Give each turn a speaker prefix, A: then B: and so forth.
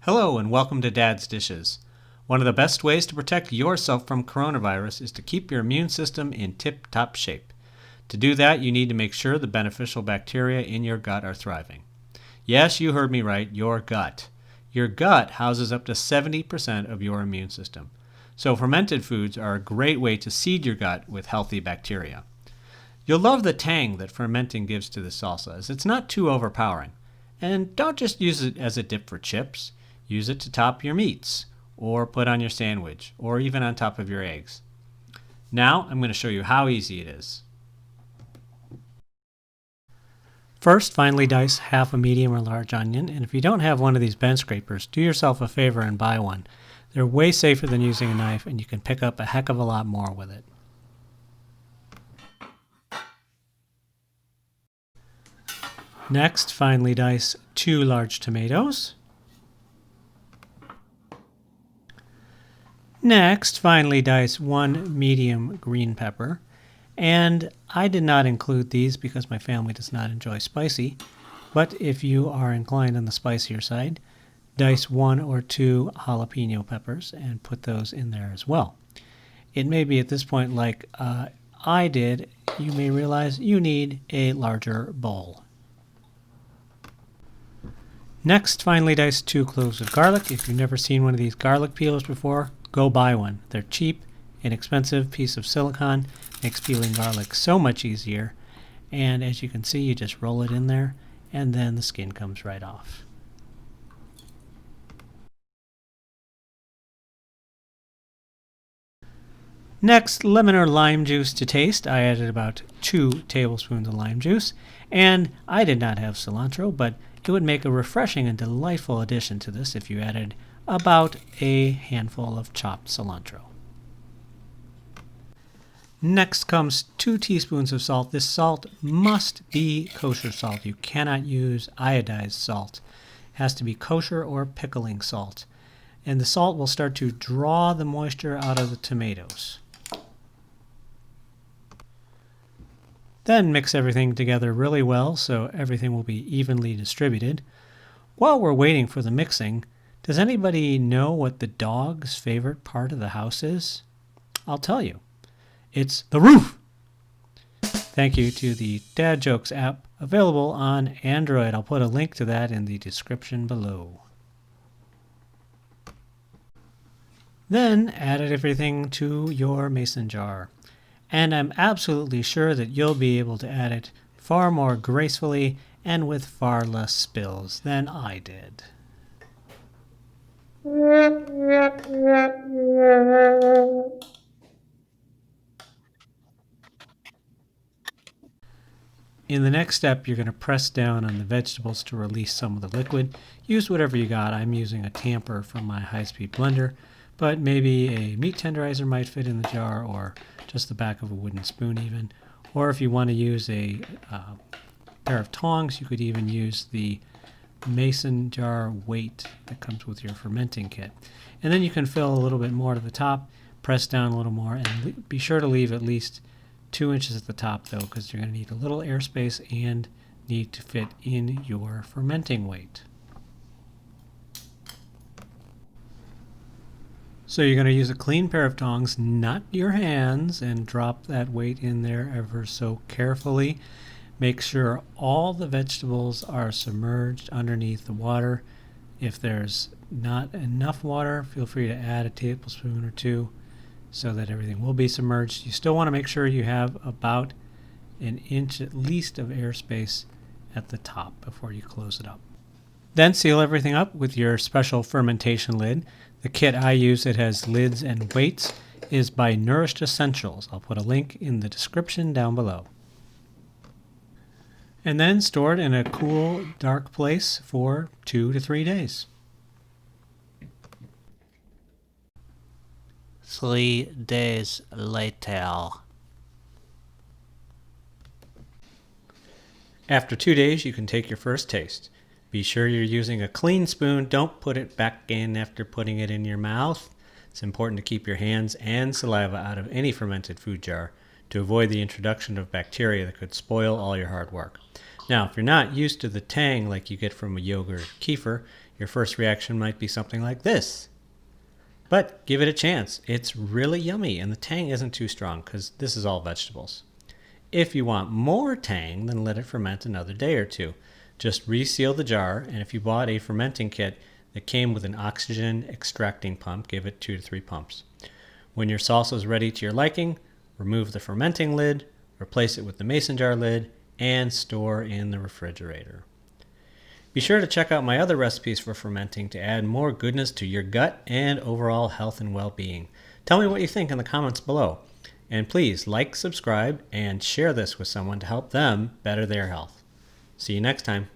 A: Hello and welcome to Dad's Dishes. One of the best ways to protect yourself from coronavirus is to keep your immune system in tip-top shape. To do that, you need to make sure the beneficial bacteria in your gut are thriving. Yes, you heard me right, your gut. Your gut houses up to 70% of your immune system. So fermented foods are a great way to seed your gut with healthy bacteria. You'll love the tang that fermenting gives to the salsa, as it's not too overpowering. And don't just use it as a dip for chips. Use it to top your meats, or put on your sandwich, or even on top of your eggs. Now I'm going to show you how easy it is. First, finely dice half a medium or large onion, and if you don't have one of these bench scrapers, do yourself a favor and buy one. They're way safer than using a knife, and you can pick up a heck of a lot more with it. Next, finely dice 2 large tomatoes. Next, finely dice 1 medium green pepper. And I did not include these because my family does not enjoy spicy. But if you are inclined on the spicier side, dice 1 or 2 jalapeno peppers and put those in there as well. It may be at this point, like I did, you may realize you need a larger bowl. Next, finely dice 2 cloves of garlic. If you've never seen one of these garlic peelers before, go buy one. They're cheap, inexpensive piece of silicone. Makes peeling garlic so much easier. And as you can see, you just roll it in there, and then the skin comes right off. Next, lemon or lime juice to taste. I added about 2 tablespoons of lime juice, and I did not have cilantro, but it would make a refreshing and delightful addition to this if you added about a handful of chopped cilantro. Next comes 2 teaspoons of salt. This salt must be kosher salt. You cannot use iodized salt. It has to be kosher or pickling salt. And the salt will start to draw the moisture out of the tomatoes. Then mix everything together really well so everything will be evenly distributed. While we're waiting for the mixing, does anybody know what the dog's favorite part of the house is? I'll tell you. It's the roof! Thank you to the Dad Jokes app, available on Android. I'll put a link to that in the description below. Then add everything to your mason jar. And I'm absolutely sure that you'll be able to add it far more gracefully and with far less spills than I did. In the next step, you're going to press down on the vegetables to release some of the liquid. Use whatever you got. I'm using a tamper from my high-speed blender, but maybe a meat tenderizer might fit in the jar, or just the back of a wooden spoon even. Or if you want to use a pair of tongs, you could even use the mason jar weight that comes with your fermenting kit. And then you can fill a little bit more to the top, press down a little more, and be sure to leave at least 2 inches at the top though, because you're going to need a little airspace and need to fit in your fermenting weight. So you're going to use a clean pair of tongs, not your hands, and drop that weight in there ever so carefully. Make sure all the vegetables are submerged underneath the water. If there's not enough water, feel free to add a tablespoon or 2 so that everything will be submerged. You still want to make sure you have about an inch at least of airspace at the top before you close it up. Then seal everything up with your special fermentation lid. The kit I use that has lids and weights is by Nourished Essentials. I'll put a link in the description down below. And then store it in a cool, dark place for 2 to 3 days.
B: 3 days later.
A: After 2 days, you can take your first taste. Be sure you're using a clean spoon. Don't put it back in after putting it in your mouth. It's important to keep your hands and saliva out of any fermented food jar to avoid the introduction of bacteria that could spoil all your hard work. Now, if you're not used to the tang like you get from a yogurt or keifer, Your first reaction might be something like this. But give it a chance. It's really yummy, and the tang isn't too strong because this is all vegetables. If you want more tang, then let it ferment another day or two. Just reseal the jar, and if you bought a fermenting kit that came with an oxygen extracting pump, give it 2 to 3 pumps. When your salsa is ready to your liking, remove the fermenting lid, replace it with the mason jar lid, and store in the refrigerator. Be sure to check out my other recipes for fermenting to add more goodness to your gut and overall health and well-being. Tell me what you think in the comments below. And please like, subscribe, and share this with someone to help them better their health. See you next time.